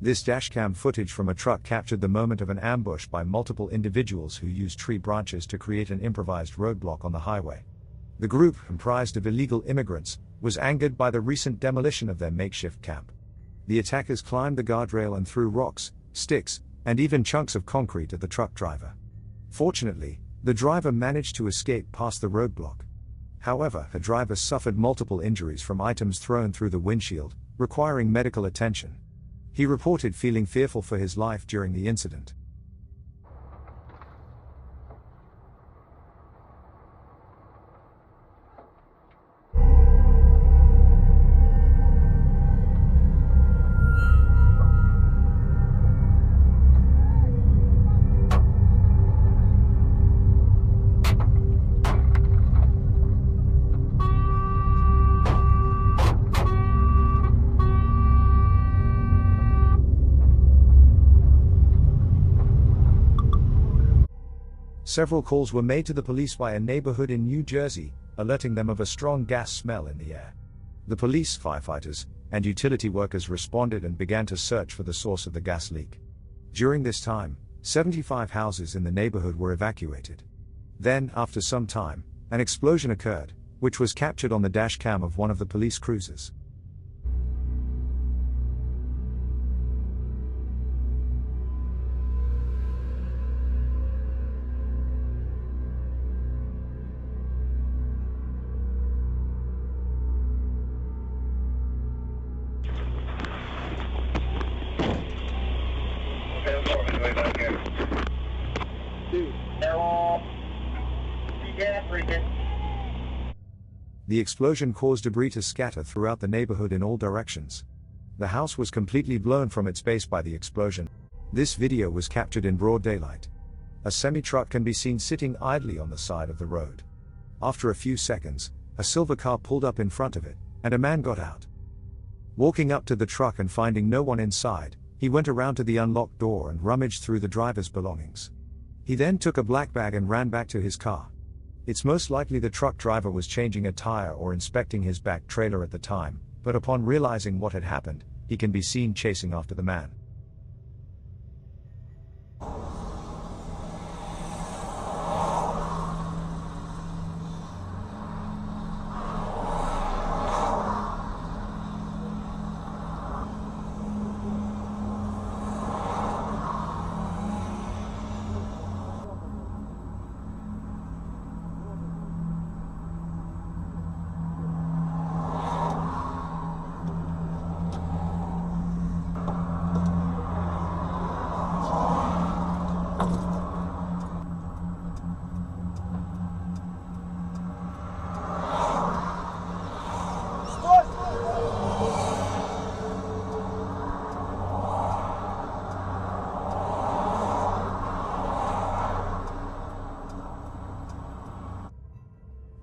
This dashcam footage from a truck captured the moment of an ambush by multiple individuals who used tree branches to create an improvised roadblock on the highway. The group, comprised of illegal immigrants, was angered by the recent demolition of their makeshift camp. The attackers climbed the guardrail and threw rocks, sticks, and even chunks of concrete at the truck driver. Fortunately, the driver managed to escape past the roadblock. However, the driver suffered multiple injuries from items thrown through the windshield, requiring medical attention. He reported feeling fearful for his life during the incident. Several calls were made to the police by a neighborhood in New Jersey, alerting them of a strong gas smell in the air. The police, firefighters, and utility workers responded and began to search for the source of the gas leak. During this time, 75 houses in the neighborhood were evacuated. Then, after some time, an explosion occurred, which was captured on the dashcam of one of the police cruisers. The explosion caused debris to scatter throughout the neighborhood in all directions. The house was completely blown from its base by the explosion. This video was captured in broad daylight. A semi-truck can be seen sitting idly on the side of the road. After a few seconds, a silver car pulled up in front of it, and a man got out. Walking up to the truck and finding no one inside, he went around to the unlocked door and rummaged through the driver's belongings. He then took a black bag and ran back to his car. It's most likely the truck driver was changing a tire or inspecting his back trailer at the time, but upon realizing what had happened, he can be seen chasing after the man.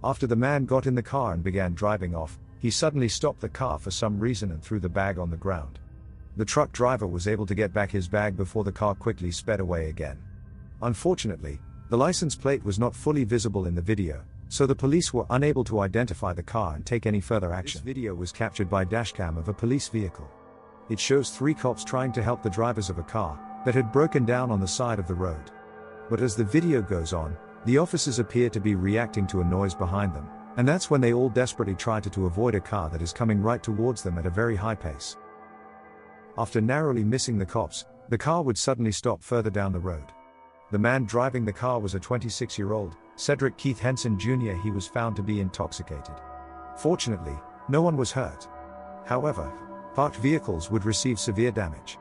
After the man got in the car and began driving off, he suddenly stopped the car for some reason and threw the bag on the ground. The truck driver was able to get back his bag before the car quickly sped away again. Unfortunately, the license plate was not fully visible in the video, so the police were unable to identify the car and take any further action. This video was captured by dashcam of a police vehicle. It shows 3 cops trying to help the drivers of a car that had broken down on the side of the road. But as the video goes on, the officers appear to be reacting to a noise behind them, and that's when they all desperately try to avoid a car that is coming right towards them at a very high pace. After narrowly missing the cops, the car would suddenly stop further down the road. The man driving the car was a 26-year-old, Cedric Keith Henson Jr. He was found to be intoxicated. Fortunately, no one was hurt. However, parked vehicles would receive severe damage.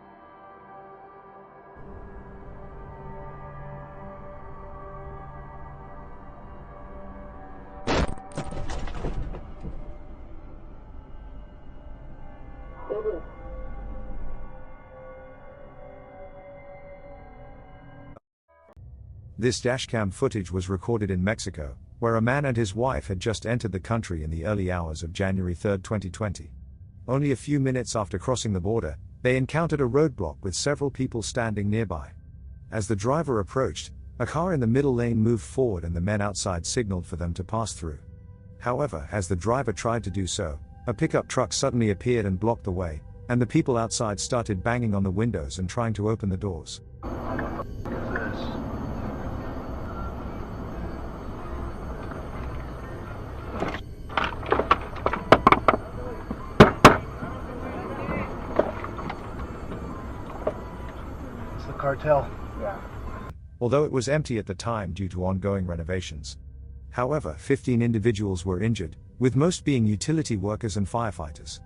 This dashcam footage was recorded in Mexico, where a man and his wife had just entered the country in the early hours of January 3, 2020. Only a few minutes after crossing the border, they encountered a roadblock with several people standing nearby. As the driver approached, a car in the middle lane moved forward and the men outside signaled for them to pass through. However, as the driver tried to do so, a pickup truck suddenly appeared and blocked the way, and the people outside started banging on the windows and trying to open the doors. It's the cartel. Yeah. Although it was empty at the time due to ongoing renovations. However, 15 individuals were injured, with most being utility workers and firefighters.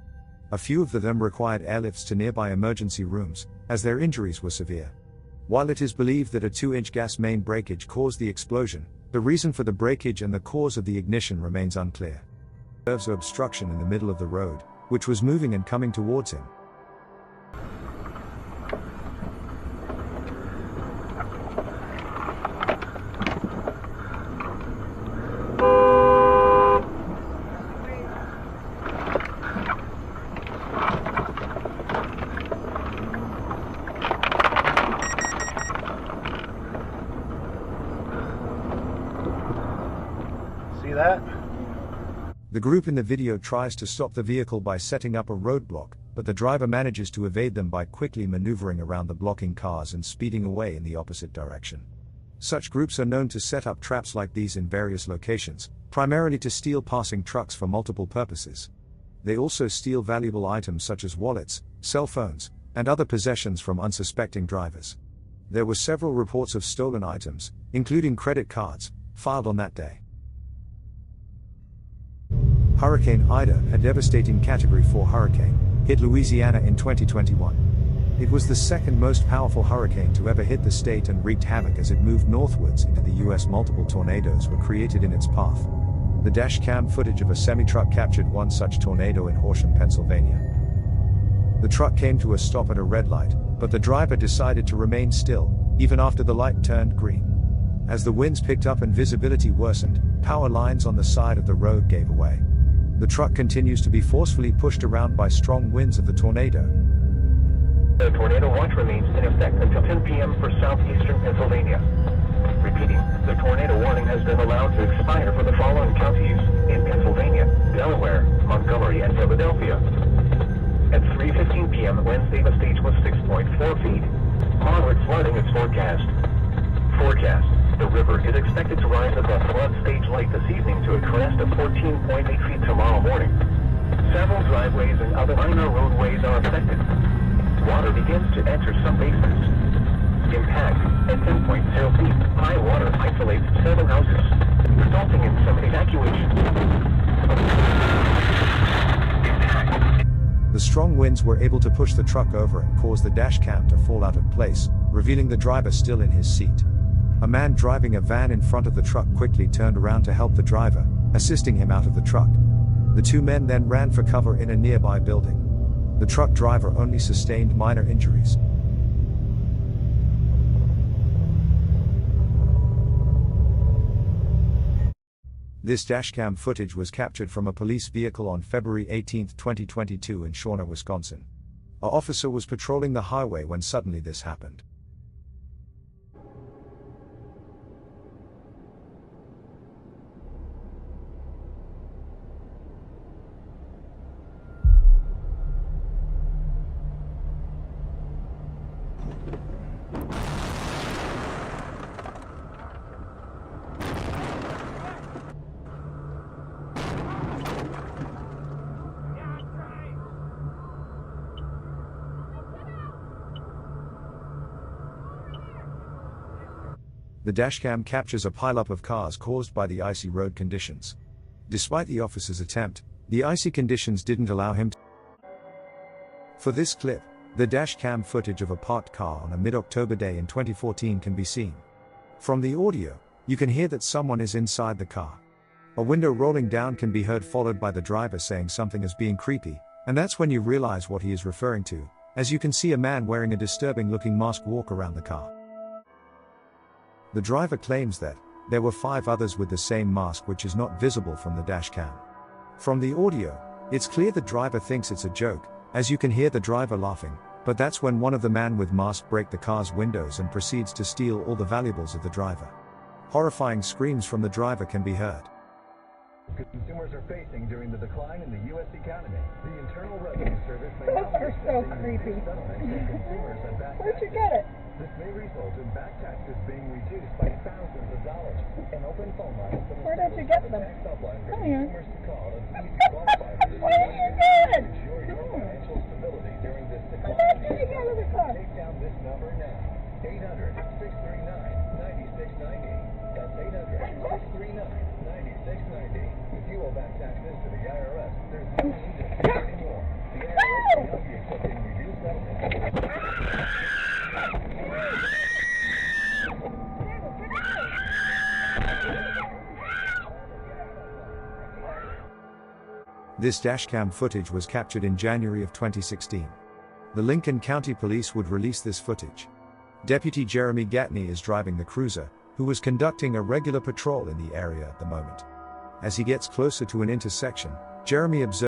A few of them required airlifts to nearby emergency rooms, as their injuries were severe. While it is believed that a 2-inch gas main breakage caused the explosion, the reason for the breakage and the cause of the ignition remains unclear. There was obstruction in the middle of the road, which was moving and coming towards him. See that? The group in the video tries to stop the vehicle by setting up a roadblock, but the driver manages to evade them by quickly maneuvering around the blocking cars and speeding away in the opposite direction. Such groups are known to set up traps like these in various locations, primarily to steal passing trucks for multiple purposes. They also steal valuable items such as wallets, cell phones, and other possessions from unsuspecting drivers. There were several reports of stolen items, including credit cards, filed on that day. Hurricane Ida, a devastating Category 4 hurricane, hit Louisiana in 2021. It was the second most powerful hurricane to ever hit the state and wreaked havoc as it moved northwards into the U.S. Multiple tornadoes were created in its path. The dashcam footage of a semi-truck captured one such tornado in Horsham, Pennsylvania. The truck came to a stop at a red light, but the driver decided to remain still, even after the light turned green. As the winds picked up and visibility worsened, power lines on the side of the road gave away. The truck continues to be forcefully pushed around by strong winds of the tornado. The tornado watch remains in effect until 10 p.m. for southeastern Pennsylvania. Repeating, the tornado warning has been allowed to expire for the following counties in Pennsylvania, Delaware, Montgomery, and Philadelphia. At 3:15 p.m. Wednesday, the stage was 6.4 feet. Moderate flooding is forecast. The river is expected to rise above flood stage light this evening to a crest of 14.8 feet tomorrow morning. Several driveways and other minor roadways are affected. Water begins to enter some basements. Impact at 10.0 feet. High water isolates several houses, resulting in some evacuation. Impact. The strong winds were able to push the truck over and cause the dashcam to fall out of place, revealing the driver still in his seat. A man driving a van in front of the truck quickly turned around to help the driver, assisting him out of the truck. The two men then ran for cover in a nearby building. The truck driver only sustained minor injuries. This dashcam footage was captured from a police vehicle on February 18, 2022 in Shawnee, Wisconsin. An officer was patrolling the highway when suddenly this happened. The dashcam captures a pileup of cars caused by the icy road conditions. Despite the officer's attempt, the icy conditions didn't allow him to. For this clip, the dashcam footage of a parked car on a mid-October day in 2014 can be seen. From the audio, you can hear that someone is inside the car. A window rolling down can be heard, followed by the driver saying something as being creepy, and that's when you realize what he is referring to, as you can see a man wearing a disturbing-looking mask walk around the car. The driver claims that there were 5 others with the same mask, which is not visible from the dashcam. From the audio, it's clear the driver thinks it's a joke, as you can hear the driver laughing, but that's when one of the men with mask breaks the car's windows and proceeds to steal all the valuables of the driver. Horrifying screams from the driver can be heard. consumers are facing during the decline in the U.S. economy. The Internal Revenue Service may Those now are so creepy. settlements of consumers and back Where'd you taxes. get it? This may result in back taxes being reduced by thousands of dollars. An open phone line for the Where did you get them? tax helpline for Come here. consumers to call and see if you qualify for this. Where you good? Ensure your financial stability during this How decline. much did you get in the car? Take down this number now. 800-639-9690. That's 800-639-9690. If you owe back taxes to the IRS, there's no need to pay anymore. The IRS may not be accepting reduced settlements. This dashcam footage was captured in January of 2016. The Lincoln County Police would release this footage. Deputy Jeremy Gatney is driving the cruiser, who was conducting a regular patrol in the area at the moment. As he gets closer to an intersection, Jeremy observes